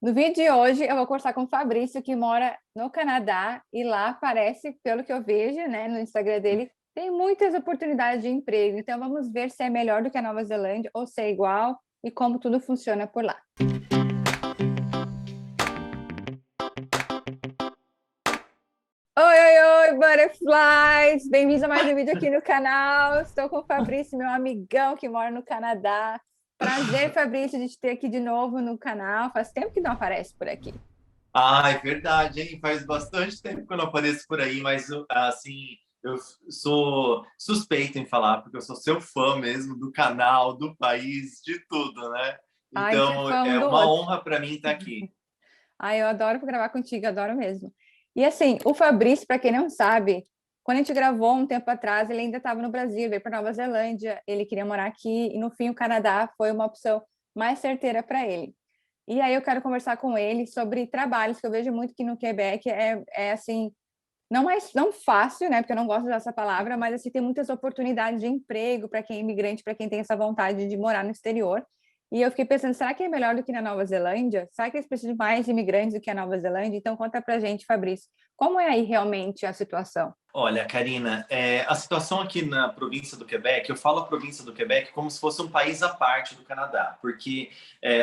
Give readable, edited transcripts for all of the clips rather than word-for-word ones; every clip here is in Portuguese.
No vídeo de hoje, eu vou conversar com o Fabrício, que mora no Canadá, e lá parece, pelo que eu vejo, né, no Instagram dele, tem muitas oportunidades de emprego. Então, vamos ver se é melhor do que a Nova Zelândia ou se é igual e como tudo funciona por lá. Oi, oi, oi, Butterflies! Bem-vindos a mais um vídeo aqui no canal. Estou com o Fabrício, meu amigão que mora no Canadá. Prazer, Fabrício, de te ter aqui de novo no canal. Faz tempo que não aparece por aqui. Ah, é verdade, hein? Faz bastante tempo que eu não apareço por aí, mas assim, eu sou suspeito em falar, porque eu sou seu fã mesmo do canal, do país, de tudo, né? A gente é Então, fã um é do uma outro. honra para mim estar aqui. Ai, eu adoro gravar contigo, adoro mesmo. E assim, o Fabrício, para quem não sabe, quando a gente gravou um tempo atrás, ele ainda estava no Brasil, veio para Nova Zelândia, ele queria morar aqui, e no fim o Canadá foi uma opção mais certeira para ele. E aí eu quero conversar com ele sobre trabalhos, que eu vejo muito que no Quebec é assim, não fácil, né? Porque eu não gosto de usar essa palavra, mas assim, tem muitas oportunidades de emprego para quem é imigrante, para quem tem essa vontade de morar no exterior. E eu fiquei pensando, será que é melhor do que na Nova Zelândia? Será que eles precisam de mais imigrantes do que a Nova Zelândia? Então conta pra gente, Fabrício, como é aí realmente a situação? Olha, Karina, a situação aqui na província do Quebec, eu falo a província do Quebec como se fosse um país à parte do Canadá, porque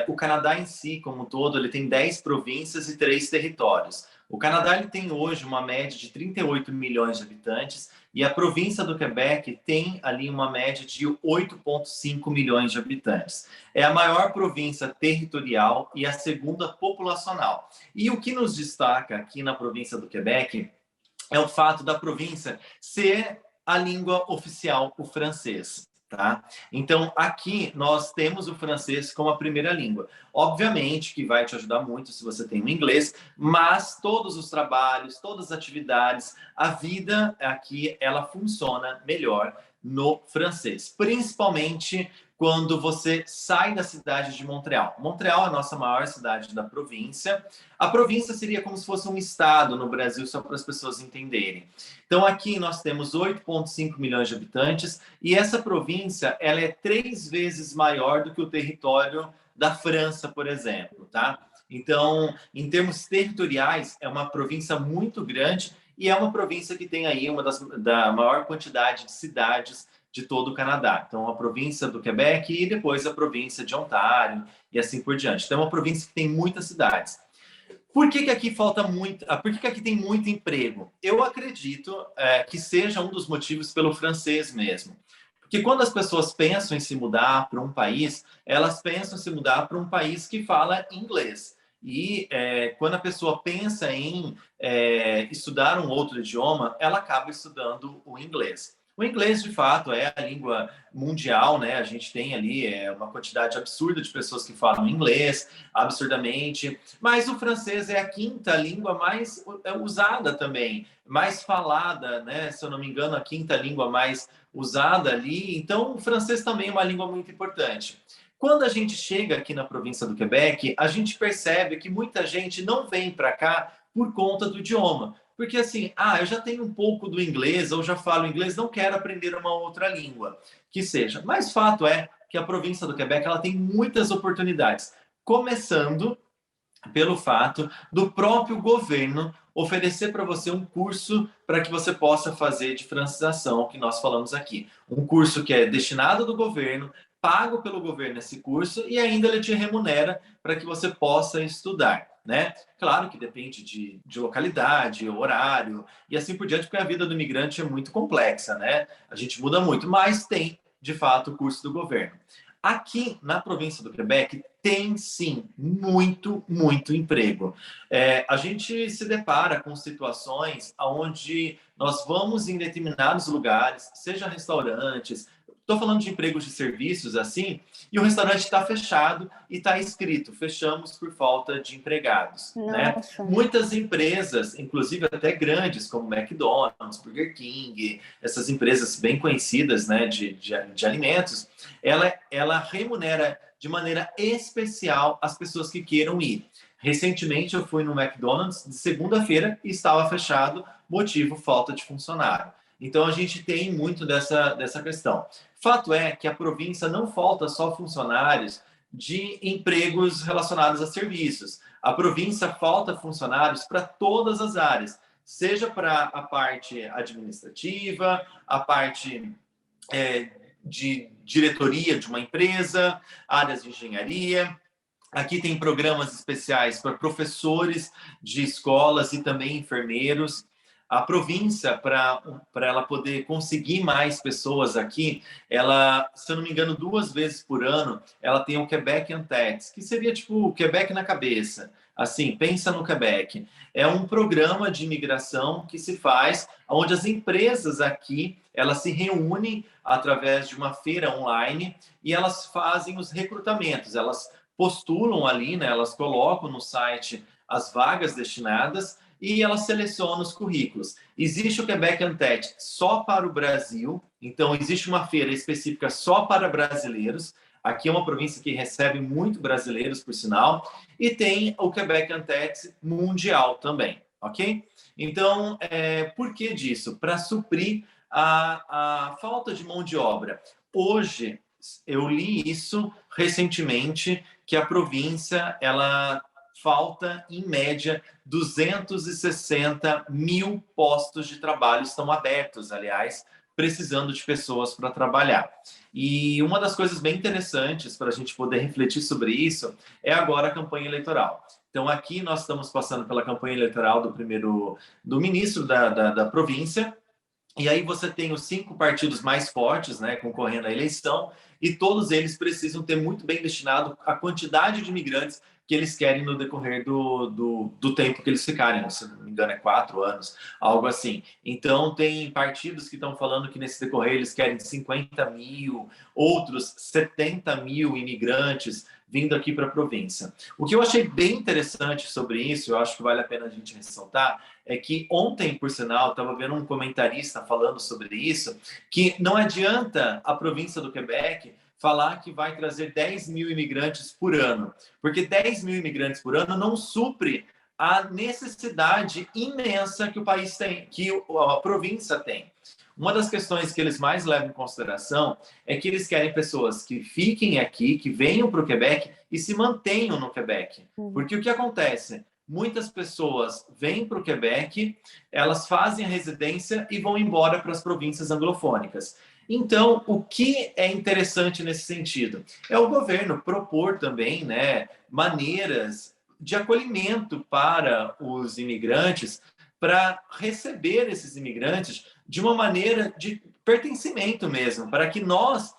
o Canadá em si, como um todo, ele tem 10 províncias e 3 territórios. O Canadá ele tem hoje uma média de 38 milhões de habitantes e a província do Quebec tem ali uma média de 8,5 milhões de habitantes. É a maior província territorial e a segunda populacional. E o que nos destaca aqui na província do Quebec é o fato da província ser a língua oficial, o francês. Tá? Então, aqui nós temos o francês como a primeira língua. Obviamente que vai te ajudar muito se você tem o inglês, mas todos os trabalhos, todas as atividades, a vida aqui, ela funciona melhor no francês. Principalmente quando você sai da cidade de Montreal. Montreal é a nossa maior cidade da província. A província seria como se fosse um estado no Brasil, só para as pessoas entenderem. Então, aqui nós temos 8,5 milhões de habitantes e essa província ela é 3 vezes maior do que o território da França, por exemplo. Tá? Então, em termos territoriais, é uma província muito grande e é uma província que tem aí da maior quantidade de cidades de todo o Canadá. Então, a província do Quebec e depois a província de Ontário e assim por diante. Então, é uma província que tem muitas cidades. Por que aqui falta muito? Por que aqui tem muito emprego? Eu acredito que seja um dos motivos pelo francês mesmo. Porque quando as pessoas pensam em se mudar para um país, elas pensam em se mudar para um país que fala inglês. E quando a pessoa pensa em estudar um outro idioma, ela acaba estudando o inglês. O inglês, de fato, é a língua mundial, né? A gente tem ali uma quantidade absurda de pessoas que falam inglês, absurdamente. Mas o francês é a quinta língua mais usada também, mais falada, né? Se eu não me engano, a quinta língua mais usada ali. Então, o francês também é uma língua muito importante. Quando a gente chega aqui na província do Quebec, a gente percebe que muita gente não vem para cá por conta do idioma. Porque assim, eu já tenho um pouco do inglês, ou já falo inglês, não quero aprender uma outra língua, que seja. Mas fato é que a província do Quebec ela tem muitas oportunidades, começando pelo fato do próprio governo oferecer para você um curso para que você possa fazer de francização, que nós falamos aqui. Um curso que é destinado do governo, pago pelo governo esse curso, e ainda ele te remunera para que você possa estudar. Né? Claro que depende de localidade, horário e assim por diante, porque a vida do imigrante é muito complexa, né? A gente muda muito, mas tem, de fato, o curso do governo. Aqui na província do Quebec tem sim muito, muito emprego. A gente se depara com situações onde nós vamos em determinados lugares, seja restaurantes, estou falando de empregos de serviços assim, e o restaurante está fechado e está escrito: fechamos por falta de empregados. Né? Nossa. Muitas empresas, inclusive até grandes, como McDonald's, Burger King, essas empresas bem conhecidas, né, de alimentos, ela remunera de maneira especial as pessoas que queiram ir. Recentemente eu fui no McDonald's de segunda-feira e estava fechado, motivo falta de funcionário. Então a gente tem muito dessa questão. Fato é que a província não falta só funcionários de empregos relacionados a serviços. A província falta funcionários para todas as áreas, seja para a parte administrativa, a parte de diretoria de uma empresa, áreas de engenharia. Aqui tem programas especiais para professores de escolas e também enfermeiros. A província, para ela poder conseguir mais pessoas aqui, ela, se eu não me engano, 2 vezes por ano, ela tem o Quebec Antex, que seria tipo o Quebec na cabeça. Assim, pensa no Quebec. É um programa de imigração que se faz, onde as empresas aqui, elas se reúnem através de uma feira online e elas fazem os recrutamentos, elas postulam ali, né? Elas colocam no site as vagas destinadas e elas selecionam os currículos. Existe o Quebec Antech só para o Brasil, então existe uma feira específica só para brasileiros. Aqui é uma província que recebe muito brasileiros, por sinal, e tem o Quebec Antech mundial também, ok? Então, por que disso? Para suprir a falta de mão de obra. Hoje, eu li isso recentemente, que a província, ela falta, em média, 260 mil postos de trabalho estão abertos, aliás, precisando de pessoas para trabalhar. E uma das coisas bem interessantes para a gente poder refletir sobre isso é agora a campanha eleitoral. Então, aqui nós estamos passando pela campanha eleitoral do ministro da província, e aí você tem os 5 partidos mais fortes, né, concorrendo à eleição, e todos eles precisam ter muito bem destinado a quantidade de imigrantes que eles querem no decorrer do tempo que eles ficarem, se não me engano é 4 anos, algo assim. Então tem partidos que estão falando que nesse decorrer eles querem 50 mil, outros 70 mil imigrantes vindo aqui para a província. O que eu achei bem interessante sobre isso, eu acho que vale a pena a gente ressaltar, é que ontem, por sinal, estava vendo um comentarista falando sobre isso, que não adianta a província do Quebec falar que vai trazer 10 mil imigrantes por ano, porque 10 mil imigrantes por ano não supre a necessidade imensa que o país tem, que a província tem. Uma das questões que eles mais levam em consideração é que eles querem pessoas que fiquem aqui, que venham para o Quebec e se mantenham no Quebec. Porque o que acontece? Muitas pessoas vêm para o Quebec, elas fazem a residência e vão embora para as províncias anglofônicas. Então, o que é interessante nesse sentido? É o governo propor também, né, maneiras de acolhimento para os imigrantes, para receber esses imigrantes de uma maneira de pertencimento mesmo, para que nós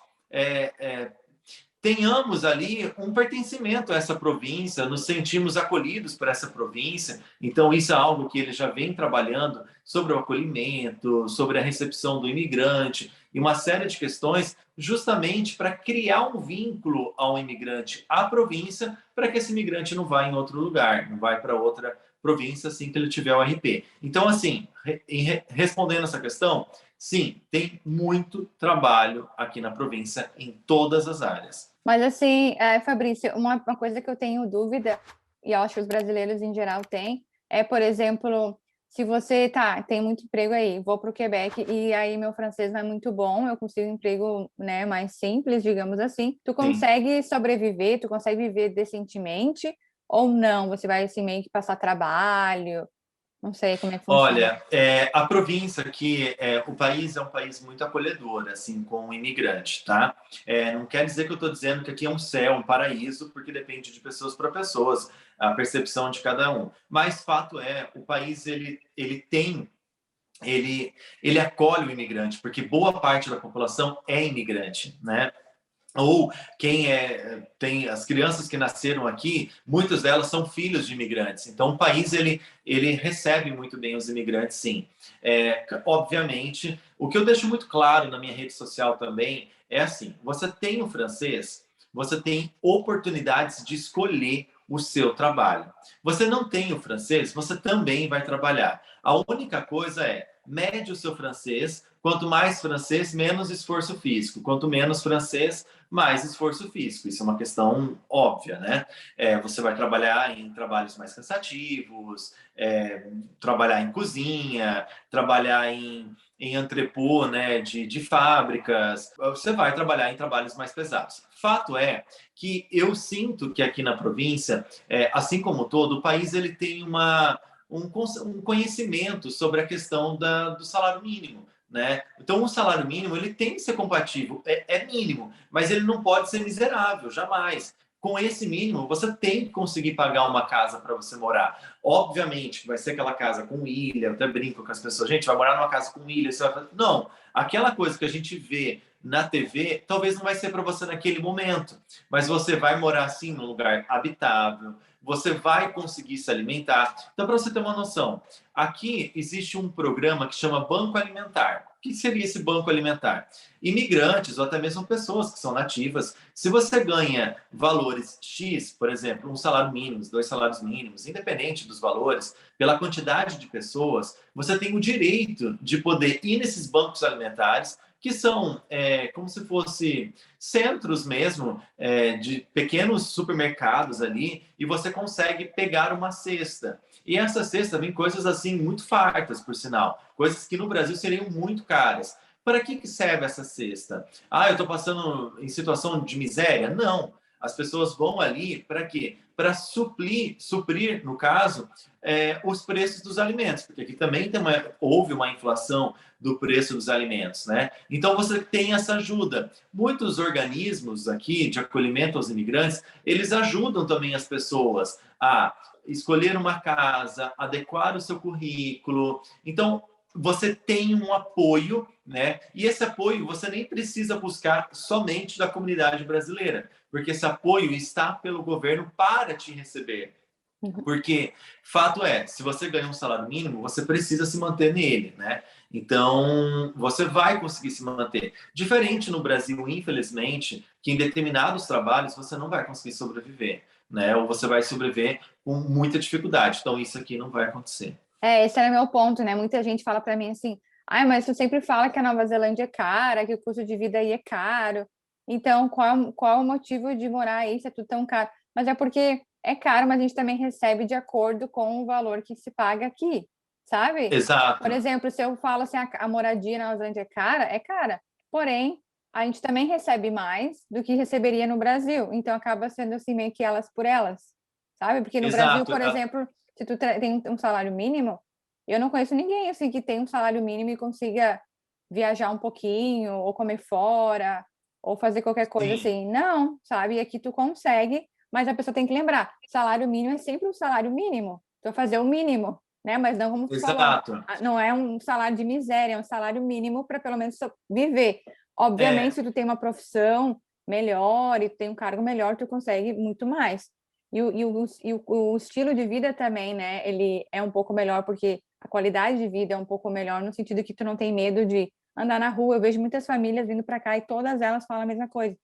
tenhamos ali um pertencimento a essa província, nos sentimos acolhidos por essa província. Então, isso é algo que ele já vem trabalhando sobre o acolhimento, sobre a recepção do imigrante e uma série de questões justamente para criar um vínculo ao imigrante à província, para que esse imigrante não vá em outro lugar, não vá para outra província assim que ele tiver o RP. Então, assim, respondendo essa questão, sim, tem muito trabalho aqui na província em todas as áreas. Mas assim, Fabrício, uma coisa que eu tenho dúvida, e eu acho que os brasileiros em geral têm, é, por exemplo, se você tem muito emprego aí, vou para o Quebec e aí meu francês não é muito bom, eu consigo um emprego, né, mais simples, digamos assim. Tu consegue sobreviver, tu consegue viver decentemente ou não? Você vai assim meio que passar trabalho? Não sei como é que funciona. Olha, a província aqui, o país é um país muito acolhedor, assim, com o imigrante, tá? Não quer dizer que eu estou dizendo que aqui é um céu, um paraíso, porque depende de pessoas para pessoas, a percepção de cada um. Mas fato é, o país ele acolhe o imigrante, porque boa parte da população é imigrante, né? Ou quem tem as crianças que nasceram aqui, muitas delas são filhos de imigrantes. Então, o país ele recebe muito bem os imigrantes, sim. Obviamente, o que eu deixo muito claro na minha rede social também é assim: você tem o francês, você tem oportunidades de escolher o seu trabalho. Você não tem o francês, você também vai trabalhar. A única coisa é mede o seu francês Quanto mais francês, menos esforço físico. Quanto menos francês, mais esforço físico. Isso é uma questão óbvia, né? Você vai trabalhar em trabalhos mais cansativos, trabalhar em cozinha, trabalhar em entrepôt, né, de fábricas. Você vai trabalhar em trabalhos mais pesados. Fato é que eu sinto que aqui na província, assim como todo, o país ele tem um conhecimento sobre a questão do salário mínimo. Né? Então, o salário mínimo ele tem que ser compatível, é mínimo, mas ele não pode ser miserável, jamais. Com esse mínimo, você tem que conseguir pagar uma casa para você morar. Obviamente, vai ser aquela casa com ilha, eu até brinco com as pessoas, gente, vai morar numa casa com ilha, você vai fazer... Não, aquela coisa que a gente vê na TV, talvez não vai ser para você naquele momento, mas você vai morar, assim, num lugar habitável, você vai conseguir se alimentar. Então, para você ter uma noção, aqui existe um programa que chama Banco Alimentar. O que seria esse banco alimentar? Imigrantes ou até mesmo pessoas que são nativas, se você ganha valores X, por exemplo, um salário mínimo, 2 salários mínimos, independente dos valores, pela quantidade de pessoas, você tem o direito de poder ir nesses bancos alimentares, que são como se fosse centros mesmo, de pequenos supermercados ali, e você consegue pegar uma cesta. E essa cesta vem coisas assim muito fartas, por sinal, coisas que no Brasil seriam muito caras. Para que serve essa cesta? Ah, eu estou passando em situação de miséria? Não. As pessoas vão ali para quê? Para suprir, no caso, os preços dos alimentos, porque aqui também houve uma inflação do preço dos alimentos, né? Então você tem essa ajuda. Muitos organismos aqui de acolhimento aos imigrantes, eles ajudam também as pessoas a escolher uma casa, adequar o seu currículo. Então, você tem um apoio, né? E esse apoio você nem precisa buscar somente da comunidade brasileira, porque esse apoio está pelo governo para te receber. Porque, fato é, se você ganha um salário mínimo, você precisa se manter nele, né? Então, você vai conseguir se manter. Diferente no Brasil, infelizmente, que em determinados trabalhos você não vai conseguir sobreviver, né? Ou você vai sobreviver com muita dificuldade. Então, isso aqui não vai acontecer. Esse era meu ponto, né? Muita gente fala para mim assim, ai, mas tu sempre fala que a Nova Zelândia é cara, que o custo de vida aí é caro. Então, qual o motivo de morar aí se é tudo tão caro? Mas é porque é caro, mas a gente também recebe de acordo com o valor que se paga aqui, sabe? Por Exato. exemplo, se eu falo assim, a moradia na Nova Zelândia é cara. Porém, a gente também recebe mais do que receberia no Brasil. Então, acaba sendo assim meio que elas por elas, sabe? Porque no Brasil, Exato. por exemplo, se tu tem um salário mínimo, eu não conheço ninguém assim que tem um salário mínimo e consiga viajar um pouquinho, ou comer fora, ou fazer qualquer coisa Sim. assim. Não, sabe? E aqui tu consegue, mas a pessoa tem que lembrar, salário mínimo é sempre um salário mínimo. Tu vai fazer o mínimo, né? Mas não como tu falou, Exato. não é um salário de miséria, é um salário mínimo para pelo menos viver. Obviamente, É, se tu tem uma profissão melhor e tu tem um cargo melhor, tu consegue muito mais. O estilo de vida também, né? Ele é um pouco melhor porque a qualidade de vida é um pouco melhor no sentido que tu não tem medo de andar na rua. Eu vejo muitas famílias vindo para cá e todas elas falam a mesma coisa.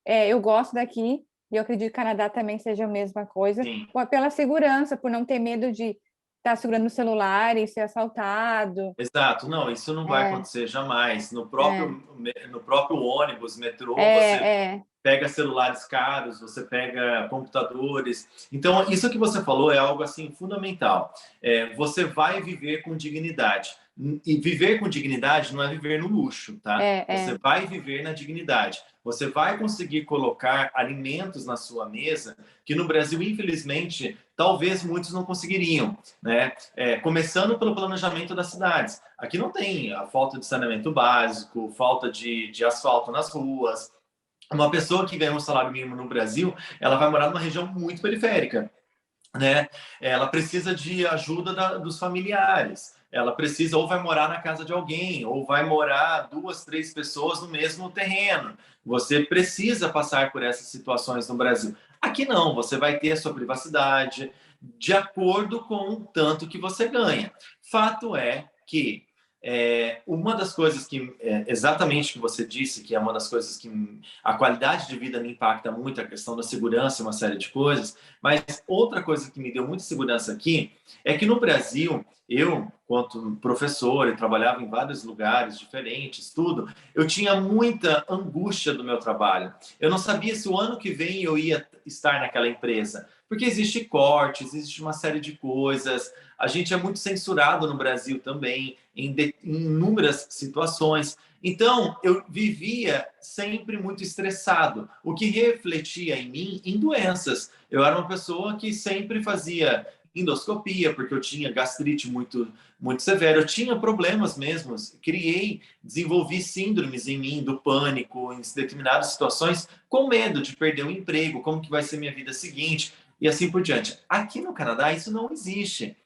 Eu gosto daqui e eu acredito que o Canadá também seja a mesma coisa, sim. pela segurança, por não ter medo de estar segurando o celular e ser assaltado. Exato. Não, isso não vai É, acontecer jamais. é, No próprio ônibus, metrô, você é, pega celulares caros, você pega computadores. Então, isso que você falou é algo assim fundamental. Você vai viver com dignidade. E viver com dignidade não é viver no luxo, tá? Você é. vai viver na dignidade. Você vai conseguir colocar alimentos na sua mesa que no Brasil, infelizmente, talvez muitos não conseguiriam, né? Começando pelo planejamento das cidades. Aqui não tem a falta de saneamento básico, falta de asfalto nas ruas. Uma pessoa que ganha um salário mínimo no Brasil, ela vai morar numa região muito periférica, né? Ela precisa de ajuda dos familiares. Ela precisa ou vai morar na casa de alguém, ou vai morar 2, 3 pessoas no mesmo terreno. Você precisa passar por essas situações no Brasil. Aqui não, você vai ter a sua privacidade de acordo com o tanto que você ganha. Fato é que Uma das coisas que, exatamente o que você disse, que é uma das coisas que a qualidade de vida me impacta muito, a questão da segurança, uma série de coisas, mas outra coisa que me deu muita segurança aqui é que no Brasil, eu, quanto professor, e trabalhava em vários lugares diferentes, tudo, eu tinha muita angústia do meu trabalho. Eu não sabia se o ano que vem eu ia estar naquela empresa, porque existe cortes, existe uma série de coisas, a gente é muito censurado no Brasil também, em inúmeras situações. Então, eu vivia sempre muito estressado, o que refletia em mim em doenças. Eu era uma pessoa que sempre fazia endoscopia, porque eu tinha gastrite muito severa, eu tinha problemas mesmo, desenvolvi síndromes em mim do pânico, em determinadas situações, com medo de perder o emprego, como que vai ser minha vida seguinte, e assim por diante. Aqui no Canadá, isso não existe.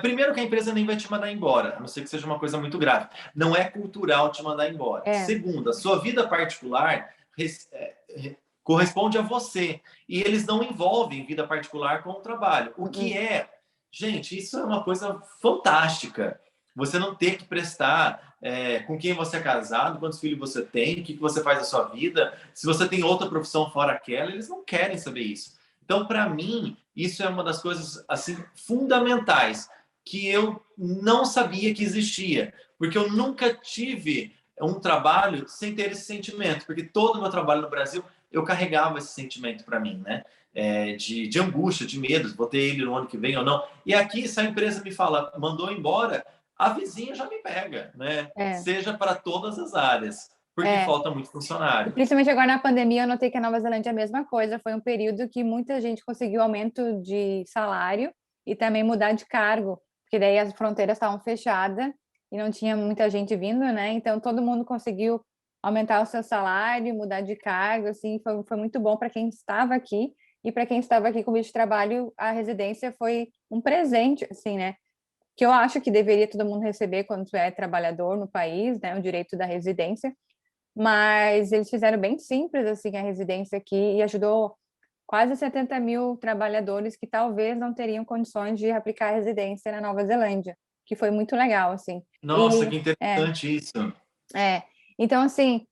Primeiro que a empresa nem vai te mandar embora, a não ser que seja uma coisa muito grave. Não é cultural te mandar embora. É. Segundo, a sua vida particular corresponde a você. E eles não envolvem vida particular com o trabalho. O que gente, isso é uma coisa fantástica. Você não ter que prestar com quem você é casado, quantos filhos você tem, o que você faz na sua vida, se você tem outra profissão fora aquela, eles não querem saber isso. Então, para mim, isso é uma das coisas assim fundamentais que eu não sabia que existia, porque eu nunca tive um trabalho sem ter esse sentimento, porque todo o meu trabalho no Brasil eu carregava esse sentimento para mim, né? De angústia, de medo, vou ter ele no ano que vem ou não. E aqui, se a empresa me fala, mandou embora, a vizinha já me pega, né? É. Seja para todas as áreas, porque É. falta muito funcionário. E principalmente agora na pandemia, eu notei que a Nova Zelândia é a mesma coisa. Foi um período que muita gente conseguiu aumento de salário e também mudar de cargo, porque daí as fronteiras estavam fechadas e não tinha muita gente vindo, né? Então todo mundo conseguiu aumentar o seu salário, mudar de cargo, assim, foi muito bom para quem estava aqui e para quem estava aqui com visto de trabalho, a residência foi um presente, assim, né? Que eu acho que deveria todo mundo receber quando tu é trabalhador no país, né? O direito da residência, mas eles fizeram bem simples assim a residência aqui e ajudou quase 70 mil trabalhadores que talvez não teriam condições de aplicar a residência na Nova Zelândia, que foi muito legal, assim. Nossa, E que interessante isso. então assim,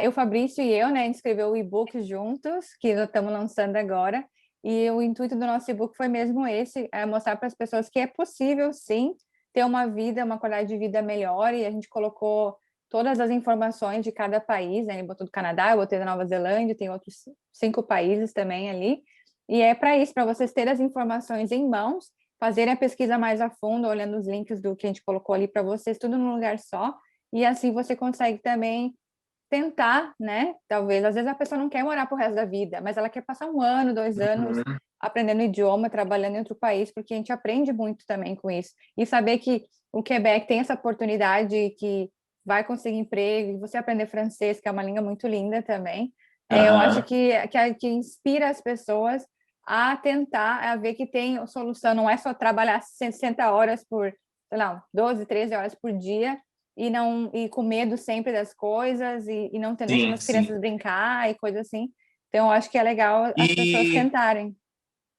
o Fabrício e eu, né, a gente escreveu o e-book juntos, que nós estamos lançando agora, e o intuito do nosso e-book foi mesmo esse, mostrar para as pessoas que é possível sim ter uma vida, uma qualidade de vida melhor, e a gente colocou todas as informações de cada país, né? Ele botou do Canadá, eu botei da Nova Zelândia, tem outros 5 países também ali. E é para isso, para vocês terem as informações em mãos, fazerem a pesquisa mais a fundo, olhando os links do que a gente colocou ali para vocês, tudo num lugar só. E assim você consegue também tentar, né? Talvez, às vezes a pessoa não quer morar pro resto da vida, mas ela quer passar 1 ano, 2 anos aprendendo idioma, trabalhando em outro país, porque a gente aprende muito também com isso. E saber que o Quebec tem essa oportunidade que vai conseguir emprego, e você aprender francês, que é uma língua muito linda também. Eu acho que inspira as pessoas a tentar, a ver que tem solução, não é só trabalhar 60 horas por, sei lá, 12, 13 horas por dia, e com medo sempre das coisas, e não deixando Sim, as sim. crianças brincar e coisa assim. Então, eu acho que é legal as pessoas E tentarem.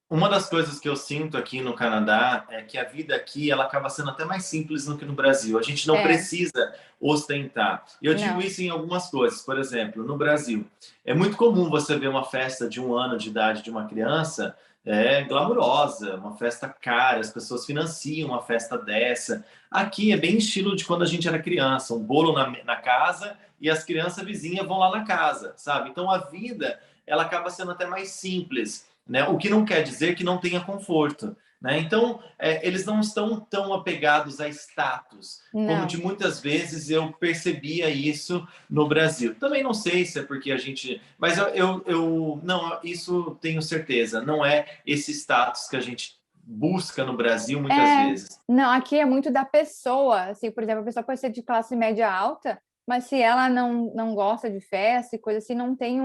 uma das coisas que eu sinto aqui no Canadá é que a vida aqui ela acaba sendo até mais simples do que no Brasil. A gente não É, precisa ostentar. E eu digo não. isso em algumas coisas. Por exemplo, no Brasil, é muito comum você ver uma festa de 1 ano de idade de uma criança glamurosa, uma festa cara, as pessoas financiam uma festa dessa. Aqui é bem estilo de quando a gente era criança, um bolo na casa e as crianças vizinhas vão lá na casa, sabe? Então a vida ela acaba sendo até mais simples, né? O que não quer dizer que não tenha conforto, né? Então, eles não estão tão apegados a status, como de Não. muitas vezes eu percebia isso no Brasil. Também não sei se é porque a gente... Mas não, isso tenho certeza, não é esse status que a gente busca no Brasil muitas É, vezes. não, aqui é muito da pessoa, assim, por exemplo, a pessoa pode ser de classe média alta, mas se ela não gosta de festa e coisa assim, não tem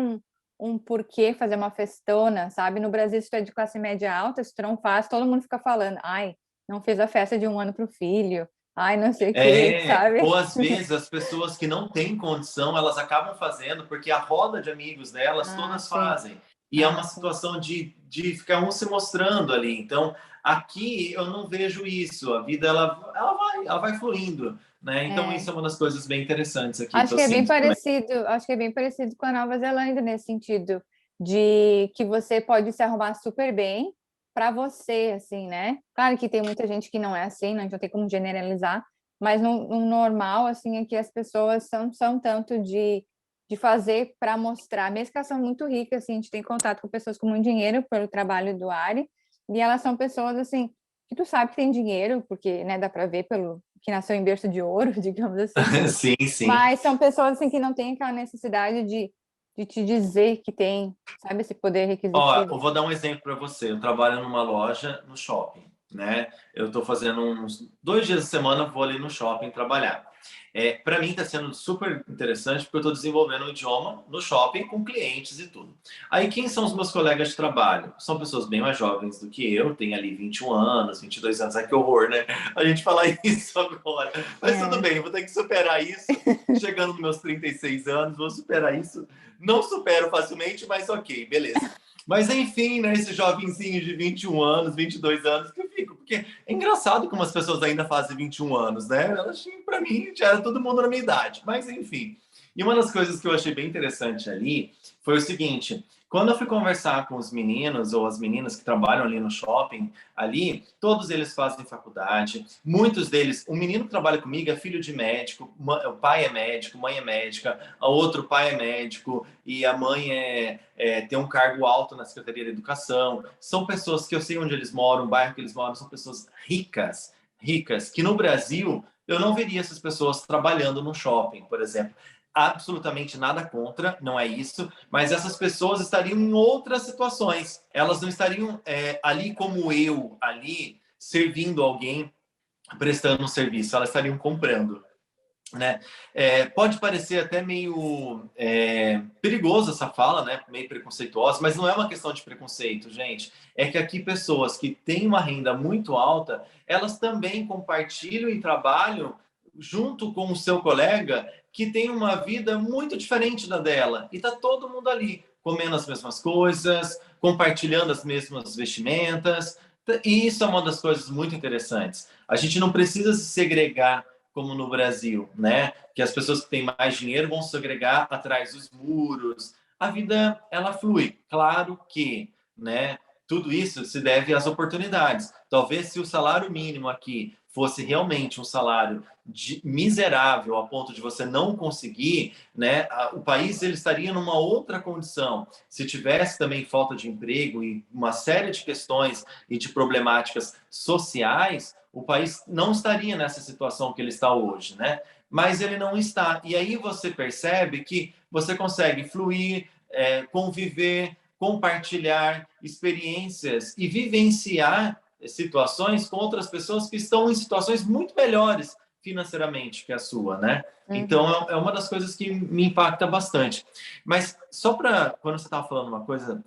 um porquê fazer uma festona, sabe? No Brasil, se tu é de classe média alta, se tu não faz, todo mundo fica falando, ai, não fez a festa de 1 ano pro filho, ai, não sei o quê, Ou sabe? às vezes as pessoas que não têm condição, elas acabam fazendo porque a roda de amigos delas Ah, todas sim. fazem. E é uma situação de ficar um se mostrando ali. Então, aqui eu não vejo isso. A vida, ela vai fluindo, né? Então, É. isso é uma das coisas bem interessantes aqui que Acho eu que é bem sinto também. parecido, acho que é bem parecido com a Nova Zelândia nesse sentido, de que você pode se arrumar super bem para você, assim, né? Claro que tem muita gente que não é assim, não tem como generalizar, mas no normal, assim, é que as pessoas são tanto de fazer para mostrar, mesmo que elas são muito ricas, assim, a gente tem contato com pessoas com muito dinheiro pelo trabalho do Ari, e elas são pessoas, assim, que tu sabe que tem dinheiro, porque, né, dá para ver pelo que nasceu em berço de ouro, digamos assim, Sim, sim. mas são pessoas assim que não têm aquela necessidade de te dizer que tem, sabe, esse poder Ó, requisitivo. eu vou dar um exemplo para você. Eu trabalho numa loja no shopping, né? Eu estou fazendo uns 2 dias da semana, vou ali no shopping trabalhar. Para mim está sendo super interessante porque eu estou desenvolvendo um idioma no shopping com clientes e tudo. Aí quem são os meus colegas de trabalho? São pessoas bem mais jovens do que eu, tem ali 21 anos, 22 anos. Ai, que horror, né? A gente falar isso agora. Mas tudo É. bem, vou ter que superar isso. Chegando nos meus 36 anos, vou superar isso. Não supero facilmente, mas ok, beleza. Mas enfim, né, esse jovenzinho de 21 anos, 22 anos que eu fico, porque é engraçado como as pessoas ainda fazem 21 anos, né? Elas, para mim, já era todo mundo na minha idade, mas enfim. E uma das coisas que eu achei bem interessante ali foi o seguinte: quando eu fui conversar com os meninos ou as meninas que trabalham ali no shopping, ali, todos eles fazem faculdade, muitos deles, um menino que trabalha comigo é filho de médico, o pai é médico, mãe é médica, a outro pai é médico e a mãe tem um cargo alto na Secretaria de Educação. São pessoas que eu sei onde eles moram, o bairro que eles moram, são pessoas ricas, ricas, que no Brasil eu não veria essas pessoas trabalhando no shopping, por exemplo. Absolutamente nada contra, não é isso, mas essas pessoas estariam em outras situações. Elas não estariam ali como eu, ali servindo alguém, prestando um serviço, elas estariam comprando, né? Pode parecer até meio perigoso essa fala, né? Meio preconceituosa, mas não é uma questão de preconceito, gente. É que aqui pessoas que têm uma renda muito alta, elas também compartilham e trabalham junto com o seu colega que tem uma vida muito diferente da dela. E tá todo mundo ali comendo as mesmas coisas, compartilhando as mesmas vestimentas. E isso é uma das coisas muito interessantes. A gente não precisa se segregar como no Brasil, né? Que as pessoas que têm mais dinheiro vão se agregar atrás dos muros. A vida, ela flui. Claro que, né? Tudo isso se deve às oportunidades. Talvez se o salário mínimo aqui fosse realmente um salário miserável a ponto de você não conseguir, né? O país ele estaria numa outra condição. Se tivesse também falta de emprego e uma série de questões e de problemáticas sociais, o país não estaria nessa situação que ele está hoje, né? Mas ele não está. E aí você percebe que você consegue fluir, conviver, compartilhar experiências e vivenciar situações com outras pessoas que estão em situações muito melhores financeiramente que a sua, né? Uhum. Então é uma das coisas que me impacta bastante. Mas só para quando você estava falando uma coisa,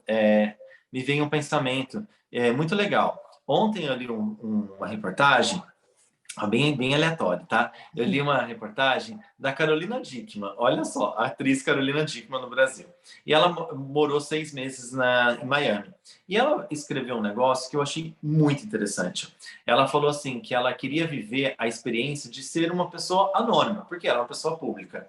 me vem um pensamento muito legal. Ontem eu li uma reportagem, bem aleatório, tá? Eu li uma reportagem da Carolina Dickmann, olha só, a atriz Carolina Dickmann no Brasil. E ela morou 6 meses em Miami. E ela escreveu um negócio que eu achei muito interessante. Ela falou assim que ela queria viver a experiência de ser uma pessoa anônima, porque ela é uma pessoa pública.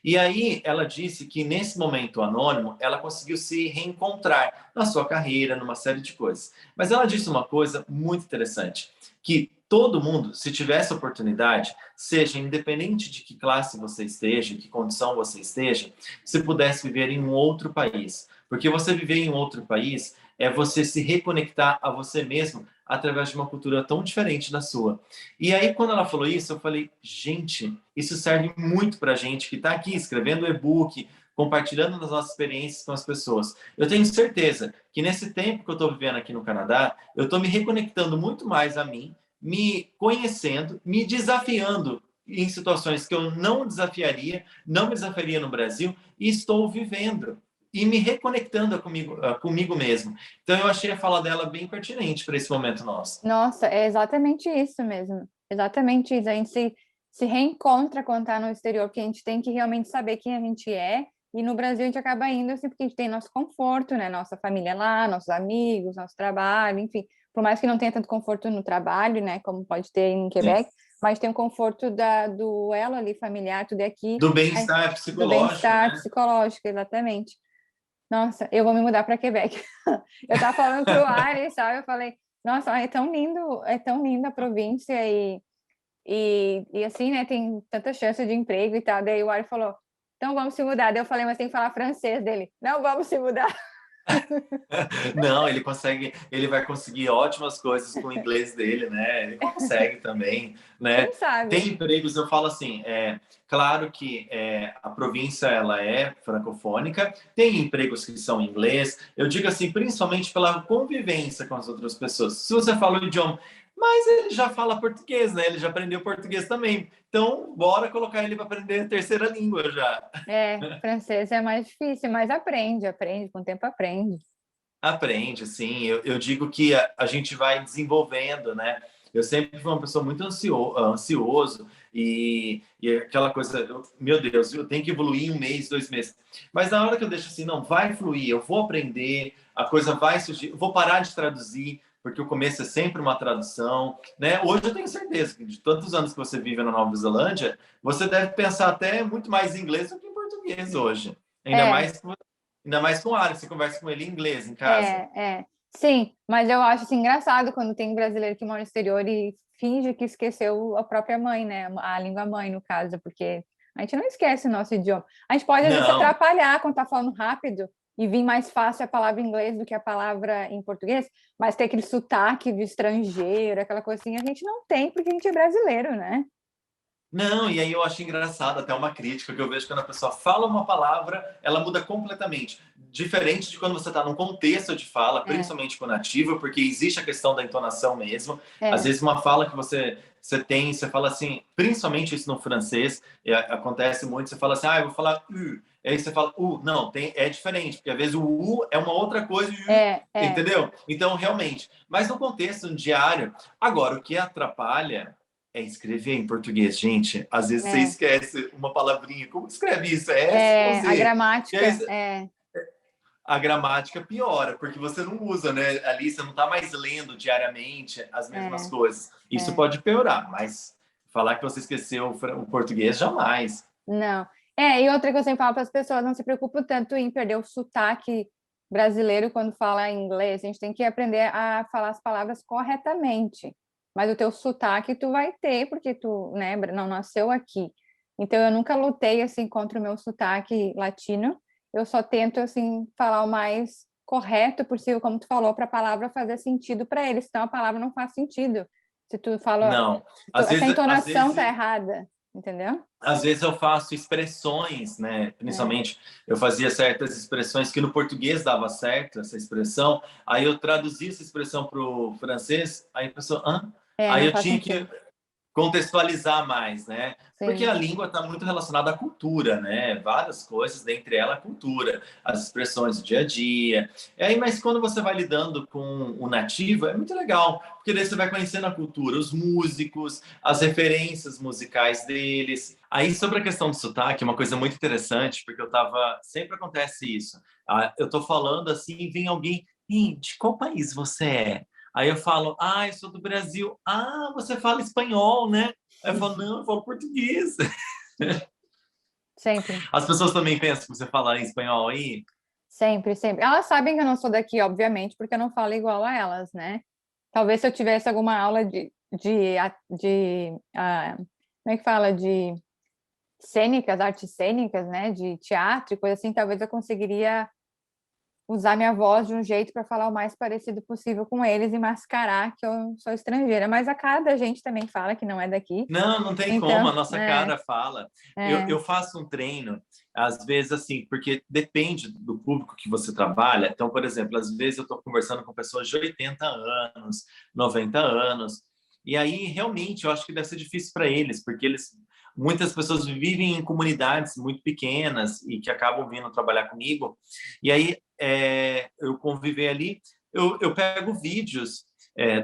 E aí ela disse que nesse momento anônimo ela conseguiu se reencontrar na sua carreira, numa série de coisas. Mas ela disse uma coisa muito interessante, que todo mundo, se tivesse oportunidade, seja independente de que classe você esteja, em que condição você esteja, se pudesse viver em um outro país. Porque você viver em um outro país é você se reconectar a você mesmo através de uma cultura tão diferente da sua. E aí, quando ela falou isso, eu falei, gente, isso serve muito para a gente que está aqui escrevendo e-book, compartilhando as nossas experiências com as pessoas. Eu tenho certeza que nesse tempo que eu estou vivendo aqui no Canadá, eu estou me reconectando muito mais a mim, me conhecendo, me desafiando em situações que eu não desafiaria, não me desafiaria no Brasil, e estou vivendo e me reconectando comigo mesmo. Então, eu achei a fala dela bem pertinente para esse momento nosso. Nossa, é exatamente isso mesmo. Exatamente isso. A gente se reencontra quando está no exterior, porque a gente tem que realmente saber quem a gente é E no Brasil a gente acaba indo assim, porque a gente tem nosso conforto, né? Nossa família lá, nossos amigos, nosso trabalho, enfim. Por mais que não tenha tanto conforto no trabalho, né? Como pode ter em Sim. Quebec, mas tem o conforto do elo ali familiar, tudo aqui, Do bem-estar do psicológico, bem-estar né? psicológico, exatamente. Nossa, eu vou me mudar para Quebec. Eu tava falando pro Ari, sabe? Eu falei, nossa, é tão linda a província e assim, né? Tem tanta chance de emprego e tal. Daí o Ari falou, então vamos se mudar. Daí eu falei, mas tem que falar francês dele. Não, vamos se mudar. Não, ele consegue, ele vai conseguir ótimas coisas com o inglês dele, né? Ele consegue também, né? Quem sabe? Tem empregos, eu falo assim, claro que a província ela é francofônica, tem empregos que são em inglês. Eu digo assim, principalmente pela convivência com as outras pessoas. Se você fala o idioma, mas ele já fala português, né? Ele já aprendeu português também. Então, bora colocar ele para aprender a terceira língua já. Francês é mais difícil, mas aprende, com o tempo aprende. Aprende, sim. Eu digo que a gente vai desenvolvendo, né? Eu sempre fui uma pessoa muito ansioso e aquela coisa, meu Deus, eu tenho que evoluir em um mês, 2 meses. Mas na hora que eu deixo assim, não, vai fluir, eu vou aprender, a coisa vai surgir, eu vou parar de traduzir, porque o começo é sempre uma tradução, né? Hoje eu tenho certeza que de tantos anos que você vive na Nova Zelândia, você deve pensar até muito mais em inglês do que em português hoje. Ainda É, mais Ainda mais com o Alex, você conversa com ele em inglês em casa. é. Sim, mas eu acho assim, engraçado quando tem brasileiro que mora no exterior e finge que esqueceu a própria mãe, né? A língua mãe, no caso, porque a gente não esquece o nosso idioma. A gente pode, às vezes, se Não, atrapalhar quando tá falando rápido e vir mais fácil a palavra em inglês do que a palavra em português, mas tem aquele sotaque de estrangeiro, aquela coisinha, a gente não tem, porque a gente é brasileiro, né? não, e aí eu acho engraçado até uma crítica que eu vejo quando a pessoa fala uma palavra, ela muda completamente. Diferente de quando você está num contexto de fala, É, principalmente com nativo, porque existe a questão da entonação mesmo. Às é, vezes uma fala que você tem, você fala assim, principalmente isso no francês, acontece muito, você fala assim, eu vou falar u. Aí você fala não, é diferente, porque às vezes o u é uma outra coisa, é. entendeu? Então, realmente. Mas no contexto diário, agora, o que atrapalha é escrever em português, gente. Às vezes você É, esquece uma palavrinha. Como escreve isso? É S ou a Z? E aí gramática, a gramática piora, porque você não usa, né? Ali você não está mais lendo diariamente as mesmas é, coisas. Isso é. pode piorar, mas falar que você esqueceu o português, jamais. Não. E outra que eu sempre falo para as pessoas, não se preocupem tanto em perder o sotaque brasileiro quando fala inglês. A gente tem que aprender a falar as palavras corretamente. Mas o teu sotaque tu vai ter, porque tu, né, não nasceu aqui. Então eu nunca lutei assim contra o meu sotaque latino. Eu só tento assim falar o mais correto possível, como tu falou, para a palavra fazer sentido para eles. Senão a palavra não faz sentido. Se tu fala, Não. Às essa vezes, às entonação tá vezes errada, entendeu? às vezes eu faço expressões, né? É. Principalmente eu fazia certas expressões que no português dava certo essa expressão, aí eu traduzia essa expressão para o francês, aí a pessoa, hã? Aí Não eu faz tinha sentido. que contextualizar mais, né? Porque Sim, a língua está muito relacionada à cultura, né? Várias coisas, dentre elas a cultura, as expressões do dia a dia. E aí, mas quando você vai lidando com o nativo, é muito legal, porque daí você vai conhecendo a cultura, os músicos, as referências musicais deles. Aí, sobre a questão do sotaque, uma coisa muito interessante, porque eu tava. Sempre acontece isso. Eu tô falando assim, e vem alguém. De qual país você é? Aí eu falo, eu sou do Brasil. Você fala espanhol, né? Aí eu falo, não, eu falo português. sempre, As pessoas também pensam que você fala em espanhol aí? sempre, sempre. Elas sabem que eu não sou daqui, obviamente, porque eu não falo igual a elas, né? Talvez se eu tivesse alguma aula como é que fala? De cênicas, artes cênicas, né? De teatro e coisa assim, talvez eu conseguiria usar minha voz de um jeito para falar o mais parecido possível com eles e mascarar que eu sou estrangeira. Mas a cara da gente também fala que não é daqui. Não, não tem como, a Então, nossa cara fala. Eu é, faço um treino, às vezes, assim, porque depende do público que você trabalha. Então, por exemplo, às vezes eu estou conversando com pessoas de 80 anos, 90 anos, e aí realmente eu acho que deve ser difícil para eles, porque muitas pessoas vivem em comunidades muito pequenas e que acabam vindo trabalhar comigo, e aí eu conviver ali, eu pego vídeos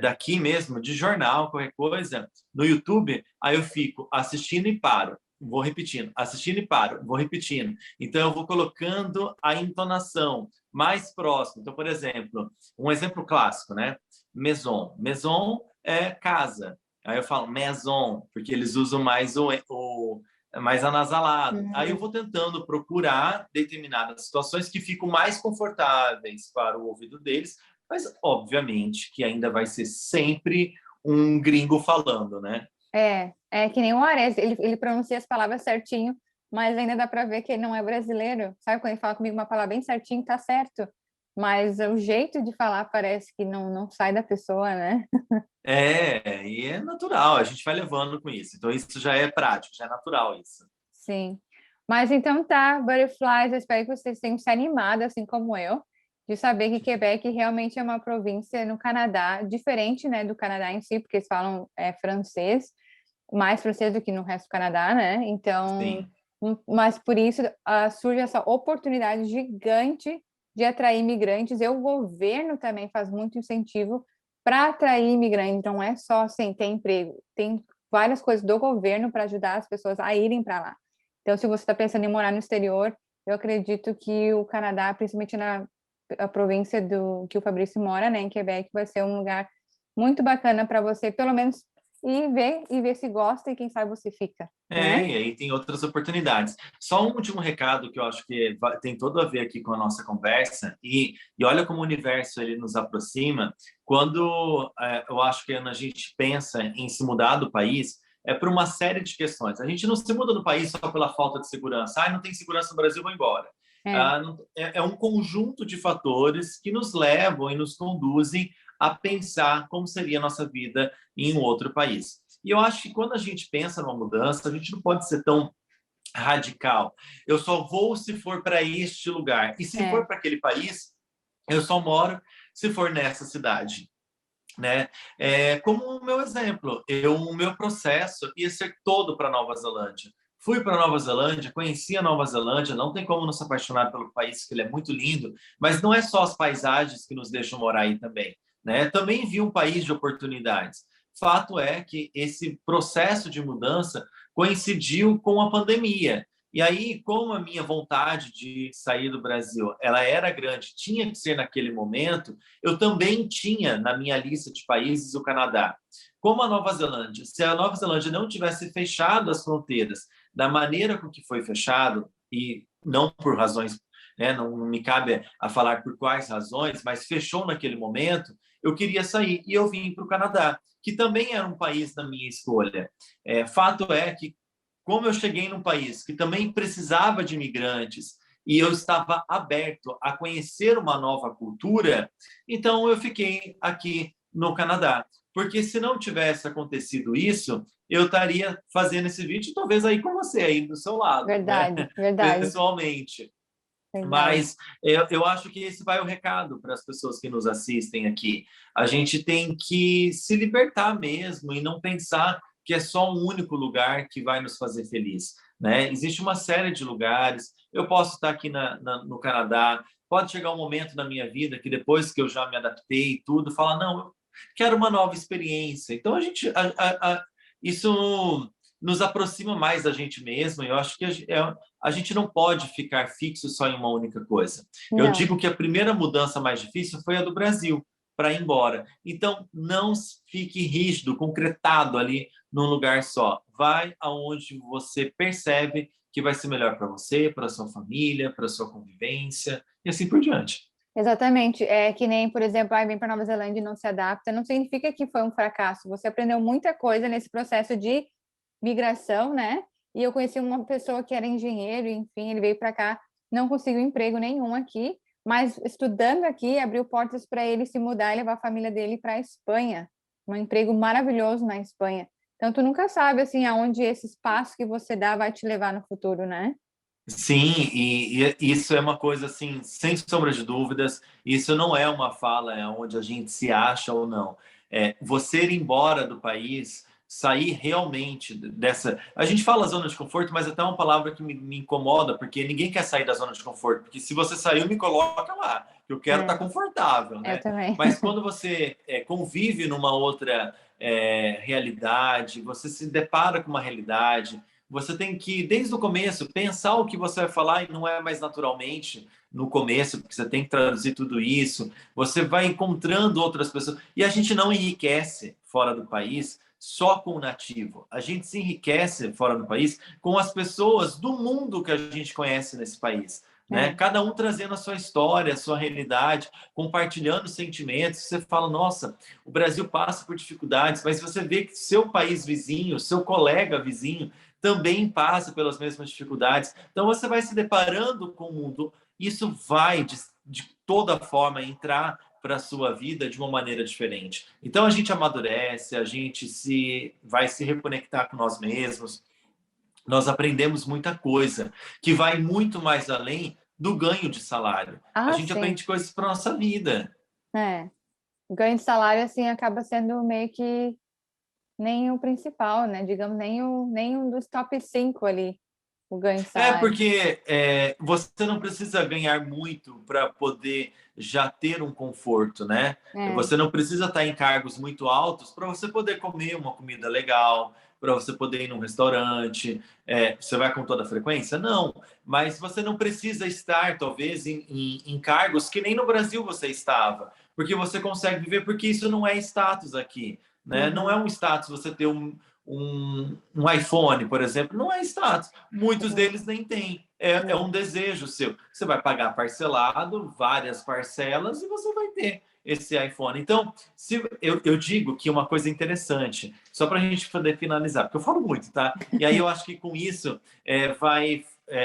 daqui mesmo, de jornal, qualquer coisa, no YouTube, aí eu fico assistindo e paro. vou repetindo. Assistindo e paro, vou repetindo. Então, eu vou colocando a entonação mais próxima. Então, por exemplo, um exemplo clássico, né? Maison. Maison é casa. Aí eu falo maison, porque eles usam mais o mais anasalado. Aí eu vou tentando procurar determinadas situações que ficam mais confortáveis para o ouvido deles, mas obviamente que ainda vai ser sempre um gringo falando, né? É que nem o Ares, ele pronuncia as palavras certinho, mas ainda dá para ver que ele não é brasileiro. Sabe quando ele fala comigo uma palavra bem certinho, tá certo. Mas o jeito de falar parece que não sai da pessoa, né? E é natural, a gente vai levando com isso. Então, isso já é prático, já é natural isso. Sim. Mas então tá, Butterflies, eu espero que vocês tenham se animado, assim como eu, de saber que Quebec realmente é uma província no Canadá, diferente, né, do Canadá em si, porque eles falam francês, mais francês do que no resto do Canadá, né? Então, Sim. mas por isso surge essa oportunidade gigante de atrair imigrantes, e o governo também faz muito incentivo para atrair imigrantes, não é só assim, ter emprego, tem várias coisas do governo para ajudar as pessoas a irem para lá. Então, se você está pensando em morar no exterior, eu acredito que o Canadá, principalmente na a província que o Fabrício mora, né, em Quebec, vai ser um lugar muito bacana para você, pelo menos ir ver se gosta e quem sabe você fica, né? E aí tem outras oportunidades. Só um último recado que eu acho que tem todo a ver aqui com a nossa conversa, e olha como o universo ele nos aproxima, quando eu acho que a gente pensa em se mudar do país, é por uma série de questões. A gente não se muda do país só pela falta de segurança. Não tem segurança no Brasil, vou embora. É, É um conjunto de fatores que nos levam e nos conduzem a pensar como seria a nossa vida em um outro país. E eu acho que quando a gente pensa numa mudança, a gente não pode ser tão radical. Eu só vou se for para este lugar. E se for é, para aquele país, eu só moro se for nessa cidade. Né? Como o meu exemplo, o meu processo ia ser todo para Nova Zelândia. Fui para Nova Zelândia, conheci a Nova Zelândia, não tem como não se apaixonar pelo país, que ele é muito lindo, mas não é só as paisagens que nos deixam morar aí também. Né? Também vi um país de oportunidades. Fato é que esse processo de mudança coincidiu com a pandemia. E aí, como a minha vontade de sair do Brasil, ela era grande, tinha que ser naquele momento, eu também tinha na minha lista de países o Canadá. Como a Nova Zelândia, se a Nova Zelândia não tivesse fechado as fronteiras da maneira com que foi fechado, e não por razões, né, não me cabe a falar por quais razões, mas fechou naquele momento, eu queria sair e eu vim para o Canadá, que também era um país da minha escolha. Fato é que, como eu cheguei num país que também precisava de imigrantes e eu estava aberto a conhecer uma nova cultura, então eu fiquei aqui no Canadá. Porque se não tivesse acontecido isso, eu estaria fazendo esse vídeo, talvez aí com você, aí do seu lado, né? verdade, verdade, Pessoalmente. verdade. Mas eu acho que esse vai o recado para as pessoas que nos assistem aqui. A gente tem que se libertar mesmo e não pensar que é só um único lugar que vai nos fazer feliz, né? Existe uma série de lugares. Eu posso estar aqui no Canadá. Pode chegar um momento na minha vida que depois que eu já me adaptei e tudo, falar não, eu quero uma nova experiência. Então isso nos aproxima mais da gente mesmo. Eu acho que a gente não pode ficar fixo só em uma única coisa. Eu Não, digo que a primeira mudança mais difícil foi a do Brasil, para ir embora. Então, não fique rígido, concretado ali num lugar só. Vai aonde você percebe que vai ser melhor para você, para sua família, para sua convivência e assim por diante. exatamente. É que nem, por exemplo, vem para Nova Zelândia e não se adapta, não significa que foi um fracasso. Você aprendeu muita coisa nesse processo de migração, né? E eu conheci uma pessoa que era engenheiro, enfim, ele veio para cá, não conseguiu emprego nenhum aqui, mas estudando aqui abriu portas para ele se mudar e levar a família dele para a Espanha, um emprego maravilhoso na Espanha. Então tu nunca sabe assim aonde esse espaço que você dá vai te levar no futuro, né? Sim, e isso é uma coisa assim, sem sombra de dúvidas, isso não é uma fala onde a gente se acha ou não. Você ir embora do país, sair realmente dessa. A gente fala zona de conforto, mas é até uma palavra que me incomoda, porque ninguém quer sair da zona de conforto, porque se você saiu, me coloca lá, que eu quero estar É, confortável, eu né? também. Mas quando você convive numa outra realidade, você se depara com uma realidade. você tem que, desde o começo, pensar o que você vai falar e não é mais naturalmente no começo, porque você tem que traduzir tudo isso. Você vai encontrando outras pessoas. E a gente não enriquece fora do país só com o nativo. A gente se enriquece fora do país com as pessoas do mundo que a gente conhece nesse país. Né? É, Cada um trazendo a sua história, a sua realidade, compartilhando sentimentos. Você fala, nossa, o Brasil passa por dificuldades, mas você vê que seu país vizinho, seu colega vizinho, também passa pelas mesmas dificuldades. Então você vai se deparando com o mundo. Isso vai, de toda forma, entrar para a sua vida de uma maneira diferente. Então a gente amadurece, a gente vai se reconectar com nós mesmos, nós aprendemos muita coisa que vai muito mais além do ganho de salário. A ah, gente sim, aprende coisas para nossa vida. é. O ganho de salário, assim, acaba sendo meio que nem o principal, né? Digamos, nem um dos top 5 ali, o ganho de É salário. porque você não precisa ganhar muito para poder já ter um conforto, né? É, Você não precisa estar em cargos muito altos para você poder comer uma comida legal, para você poder ir num restaurante. Você vai com toda a frequência? Não, mas você não precisa estar, talvez, em cargos que nem no Brasil você estava, porque você consegue viver, porque isso não é status aqui, né? Não é uhum, um status você ter um iPhone, por exemplo, não é status. Muitos sim, deles nem têm. É é, um desejo seu. Você vai pagar parcelado, várias parcelas, e você vai ter esse iPhone. Então, se eu digo que uma coisa interessante, só para a gente poder finalizar, porque eu falo muito, tá? E aí eu acho que com isso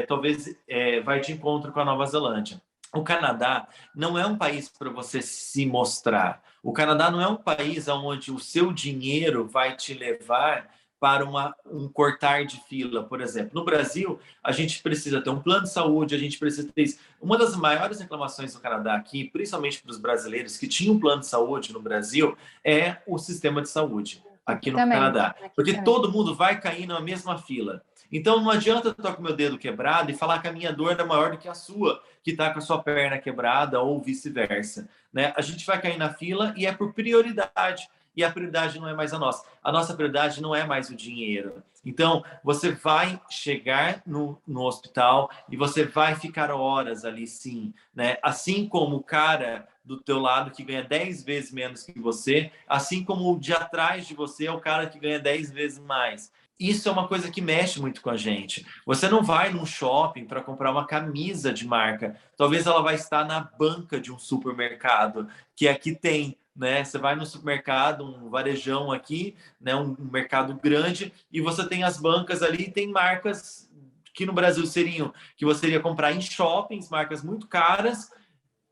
talvez vai de encontro com a Nova Zelândia. O Canadá não é um país para você se mostrar. O Canadá não é um país onde o seu dinheiro vai te levar para um cortar de fila, por exemplo. No Brasil, a gente precisa ter um plano de saúde, a gente precisa ter isso. Uma das maiores reclamações do Canadá aqui, principalmente para os brasileiros que tinham um plano de saúde no Brasil, é o sistema de saúde aqui no Canadá. aqui Porque também. todo mundo vai cair na mesma fila. Então não adianta eu estar com meu dedo quebrado e falar que a minha dor é maior do que a sua, que está com a sua perna quebrada ou vice-versa. Né? A gente vai cair na fila e é por prioridade. E a prioridade não é mais a nossa. A nossa prioridade não é mais o dinheiro. Então, você vai chegar no hospital e você vai ficar horas ali, sim. Né? Assim como o cara do teu lado que ganha 10 vezes menos que você, assim como o de atrás de você é o cara que ganha 10 vezes mais. Isso é uma coisa que mexe muito com a gente. Você não vai num shopping para comprar uma camisa de marca. Talvez ela vai estar na banca de um supermercado, que aqui tem, né? Você vai no supermercado, um varejão aqui, né? Um mercado grande, e você tem as bancas ali, tem marcas que no Brasil seriam que você iria comprar em shoppings, marcas muito caras,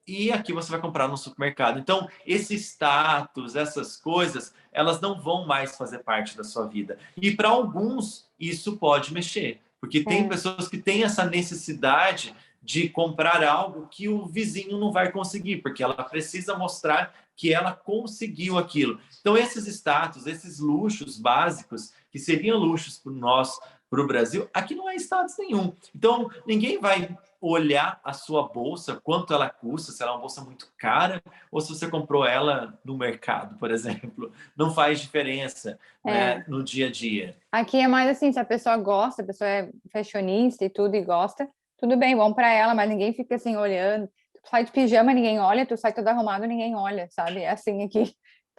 e aqui você vai comprar no supermercado. Então, esse status, essas coisas, elas não vão mais fazer parte da sua vida. E para alguns, isso pode mexer, porque tem É, pessoas que têm essa necessidade de comprar algo que o vizinho não vai conseguir, porque ela precisa mostrar que ela conseguiu aquilo. Então, esses status, esses luxos básicos, que seriam luxos para nós, para o Brasil, aqui não é status nenhum. Então, ninguém vai olhar a sua bolsa, quanto ela custa, se ela é uma bolsa muito cara ou se você comprou ela no mercado, por exemplo. Não faz diferença, né, é. no dia a dia. Aqui é mais assim, se a pessoa gosta, a pessoa é fashionista e tudo e gosta, tudo bem, bom pra ela, mas ninguém fica assim olhando. Tu sai de pijama, ninguém olha, tu sai todo arrumado, ninguém olha, sabe? É assim aqui.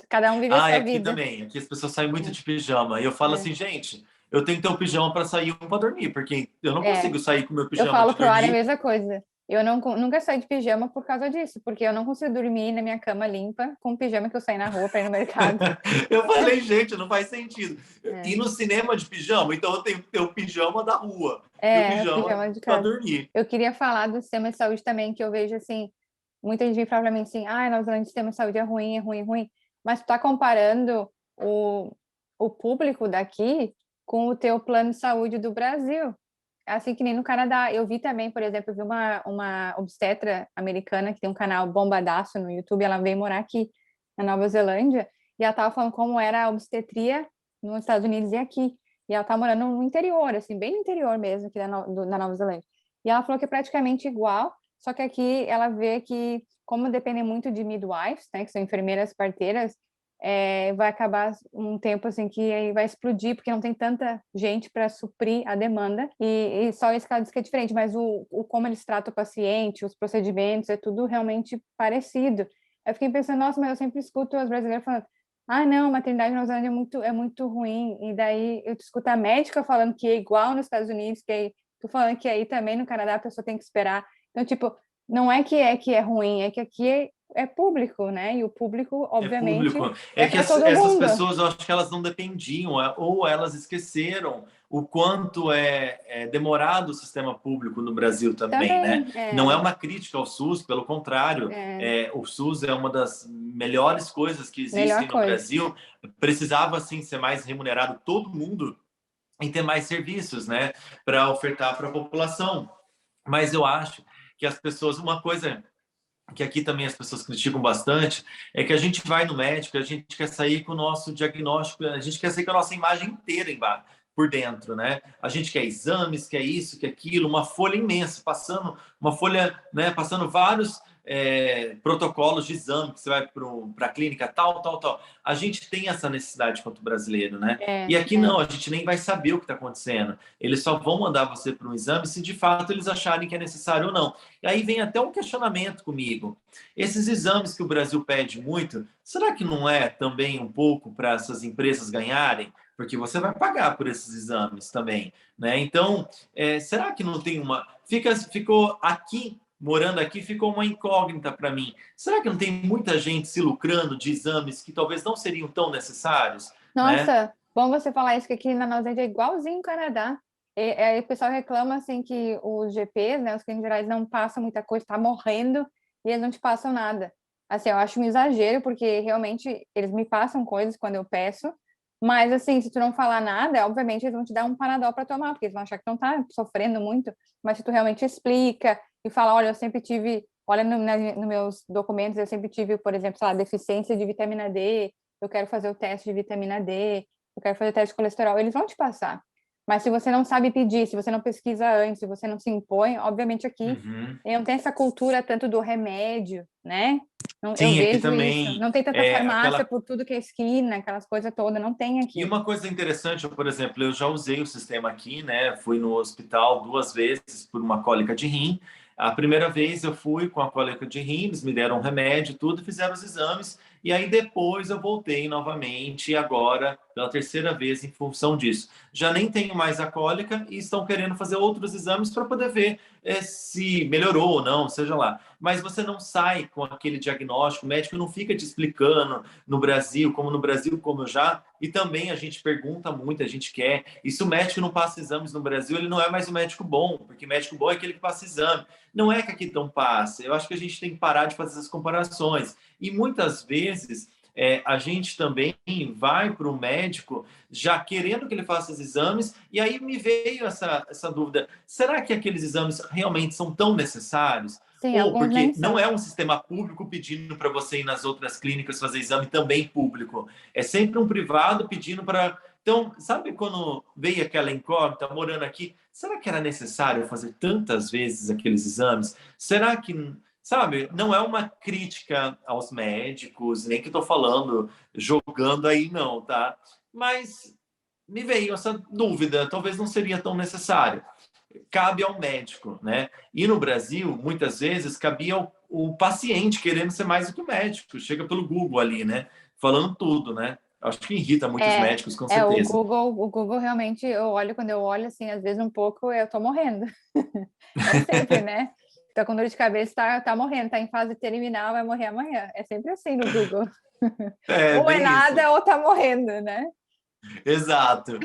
Cada um vive a Ah, e sua aqui vida. também. Aqui as pessoas saem muito de pijama. E eu falo É, assim, gente, eu tenho que ter um pijama para sair um para dormir, porque eu não é. consigo sair com meu Eu pijama falo de pro Ari a dormir. mesma coisa. Eu não, nunca saí de pijama por causa disso, porque eu não consigo dormir na minha cama limpa com o pijama que eu saí na rua para ir no mercado. Eu falei, gente, não faz sentido. É, Ir no cinema de pijama, então eu tenho que ter o pijama da rua e o é, pijama pijama de para casa. dormir. Eu queria falar do sistema de saúde também, que eu vejo assim, muita gente vem falar para mim assim, ah, Nova Zelândia, o sistema de saúde é ruim, é ruim, é ruim. Mas tu tá comparando o, o público daqui com o teu plano de saúde do Brasil. Assim que nem no Canadá. Eu vi também, por exemplo, eu vi uma obstetra americana que tem um canal bombadaço no YouTube, ela veio morar aqui na Nova Zelândia, e ela tava falando como era a obstetria nos Estados Unidos e aqui. E ela tá morando no interior, assim, bem no interior mesmo, aqui da Nova Zelândia. E ela falou que é praticamente igual, só que aqui ela vê que, como dependem muito de midwives, né, que são enfermeiras parteiras, vai acabar um tempo assim que aí vai explodir, porque não tem tanta gente para suprir a demanda, e só esse caso que é diferente, mas o como eles tratam o paciente, os procedimentos, é tudo realmente parecido. Eu fiquei pensando, nossa, mas eu sempre escuto as brasileiras falando, ah, não, maternidade na Nova Zelândia é muito ruim, e daí eu escuto a médica falando que é igual nos Estados Unidos, que aí, tô falando que aí também no Canadá a pessoa tem que esperar. Então, tipo, não é que é ruim, é que aqui é público, né? E o público, É obviamente, público. é É que para todo essas mundo. pessoas, eu acho que elas não dependiam, ou elas esqueceram o quanto é demorado o sistema público no Brasil também, né? Também, Não é uma crítica ao SUS, pelo contrário, o SUS é uma das melhores coisas que melhor existem no coisa. Brasil. Precisava, sim, ser mais remunerado todo mundo e ter mais serviços, né, para ofertar para a população. Mas eu acho que as pessoas, uma coisa que aqui também as pessoas criticam bastante, é que a gente vai no médico, a gente quer sair com o nosso diagnóstico, a gente quer sair com a nossa imagem inteira embaixo, por dentro, né? A gente quer exames, quer isso, quer aquilo, uma folha imensa, passando uma folha, né? Passando vários protocolos de exame que você vai para a clínica, tal, tal, tal. A gente tem essa necessidade quanto brasileiro, né? E aqui não, a gente nem vai saber o que está acontecendo. Eles só vão mandar você para um exame se de fato eles acharem que é necessário ou não. E aí vem até um questionamento comigo. Esses exames que o Brasil pede muito, será que não é também um pouco para essas empresas ganharem? Porque você vai pagar por esses exames também, né? Então, será que não tem uma... Ficou aqui, morando aqui, ficou uma incógnita para mim. Será que não tem muita gente se lucrando de exames que talvez não seriam tão necessários, né? Nossa, bom você falar isso, que aqui na Nova Zelândia é igualzinho o Canadá. Aí o pessoal reclama assim que os GPs, né, os clínicos gerais, não passam muita coisa, tá morrendo e eles não te passam nada. Assim, eu acho um exagero, porque realmente eles me passam coisas quando eu peço, mas assim, se tu não falar nada, obviamente eles vão te dar um Panadol para tomar, porque eles vão achar que tu não tá sofrendo muito, mas se tu realmente explica e fala, olha, eu sempre tive, olha nos meus documentos, eu sempre tive, por exemplo, sei lá, deficiência de vitamina D, eu quero fazer o teste de vitamina D, eu quero fazer o teste de colesterol, eles vão te passar. Mas se você não sabe pedir, se você não pesquisa antes, se você não se impõe, obviamente aqui Uhum. não tem essa cultura tanto do remédio, né? Não, eu Sim, aqui vejo isso. também Não tem tanta é farmácia aquela... por tudo que é esquina, aquelas coisas todas, não tem E aqui. uma coisa interessante, por exemplo, eu já usei o sistema aqui, né? Fui no hospital 2 vezes por uma cólica de rim. A primeira vez eu fui com a cólica de rim, eles me deram um remédio, tudo, fizeram os exames, e aí depois eu voltei novamente, agora pela terceira vez em função disso. Já nem tenho mais a cólica e estão querendo fazer outros exames para poder ver se melhorou ou não, seja lá. Mas você não sai com aquele diagnóstico, o médico não fica te explicando no Brasil, como eu já, e também a gente pergunta muito, a gente quer, e se o médico não passa exames no Brasil, ele não é mais um médico bom, porque médico bom é aquele que passa exame. Não é que aqui não passa, eu acho que a gente tem que parar de fazer essas comparações. E muitas vezes a gente também vai para o médico já querendo que ele faça os exames, e aí me veio essa dúvida: será que aqueles exames realmente são tão necessários? Sim, Ou alguns nem porque não são. é um sistema público pedindo para você ir nas outras clínicas fazer exame também público, é sempre um privado pedindo para... Então, sabe quando veio aquela incógnita, morando aqui, será que era necessário fazer tantas vezes aqueles exames? Será que, sabe, não é uma crítica aos médicos, nem que estou falando, jogando aí, não, tá? Mas me veio essa dúvida, talvez não seria tão necessário. Cabe ao médico, né? E no Brasil, muitas vezes, cabia o paciente querendo ser mais do que o médico. Chega pelo Google ali, né? Falando tudo, né? Acho que irrita muitos É, médicos, com o certeza. Google realmente, quando eu olho assim, às vezes um pouco, eu tô morrendo. É sempre, né? Tá com dor de cabeça, tá morrendo, tá em fase terminal, vai morrer amanhã. É sempre assim no Google. É, Ou é bem isso. nada, ou tá morrendo, né? Exato.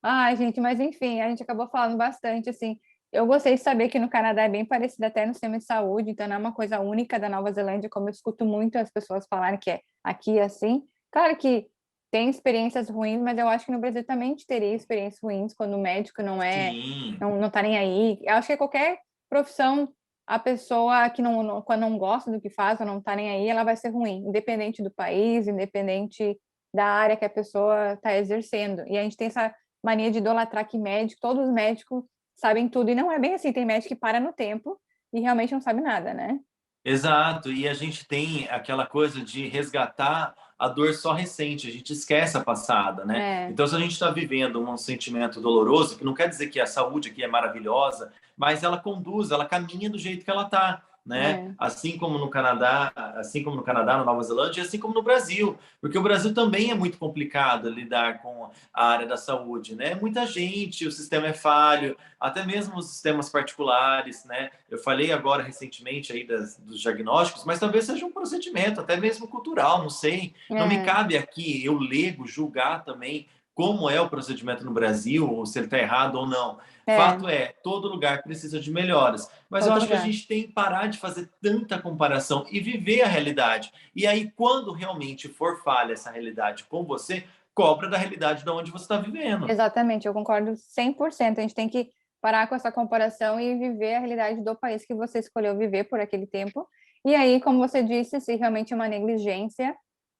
Ai, gente, mas enfim, a gente acabou falando bastante, assim. Eu gostei de saber que no Canadá é bem parecido até no sistema de saúde, então não é uma coisa única da Nova Zelândia, como eu escuto muito as pessoas falarem que é aqui assim. Claro que tem experiências ruins, mas eu acho que no Brasil também a gente teria experiências ruins quando o médico Sim. não tá nem aí. Eu acho que qualquer profissão, a pessoa que quando não gosta do que faz ou não tá nem aí, ela vai ser ruim, independente do país, independente da área que a pessoa está exercendo. E a gente tem essa mania de idolatrar que médico, todos os médicos sabem tudo, e não é bem assim, tem médico que para no tempo e realmente não sabe nada, né? Exato, e a gente tem aquela coisa de resgatar a dor só recente, a gente esquece a passada, né? Então, se a gente está vivendo um sentimento doloroso, que não quer dizer que a saúde aqui é maravilhosa, mas ela conduz, ela caminha do jeito que ela está, né? Assim como no Canadá, na Nova Zelândia, e assim como no Brasil, porque o Brasil também é muito complicado lidar com a área da saúde, né? Muita gente, o sistema é falho, até mesmo os sistemas particulares, né? Eu falei agora recentemente aí dos diagnósticos, mas talvez seja um procedimento, até mesmo cultural, não sei. Não me cabe aqui, eu leigo, julgar também como é o procedimento no Brasil, ou se ele está errado ou não. Fato é, todo lugar precisa de melhoras. Mas eu todo acho que a lugar. gente tem que parar de fazer tanta comparação e viver a realidade. E aí, quando realmente for falha essa realidade com você, cobra da realidade de onde você está vivendo. Exatamente, eu concordo 100%. A gente tem que parar com essa comparação e viver a realidade do país que você escolheu viver por aquele tempo. E aí, como você disse, se realmente é uma negligência,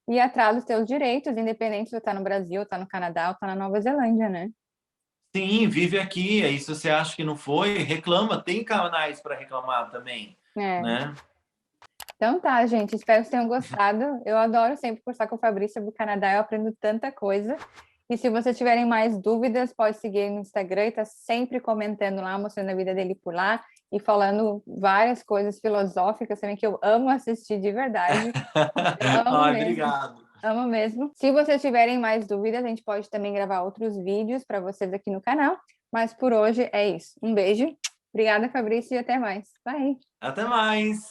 ir atrás dos seus direitos, independente se você está no Brasil, está no Canadá ou está na Nova Zelândia, né? Sim, vive aqui. Aí, se você acha que não foi, reclama. Tem canais para reclamar também, É. né? Então tá, gente, espero que tenham gostado. Eu adoro sempre conversar com o Fabrício sobre o Canadá, eu aprendo tanta coisa. E se vocês tiverem mais dúvidas, pode seguir ele no Instagram e tá sempre comentando lá, mostrando a vida dele por lá e falando várias coisas filosóficas também, que eu amo assistir de verdade. Eu amo Ai, mesmo, obrigado. amo mesmo. Se vocês tiverem mais dúvidas, a gente pode também gravar outros vídeos para vocês aqui no canal. Mas por hoje é isso. Um beijo. Obrigada, Fabrício, e até mais. Bye! Até mais.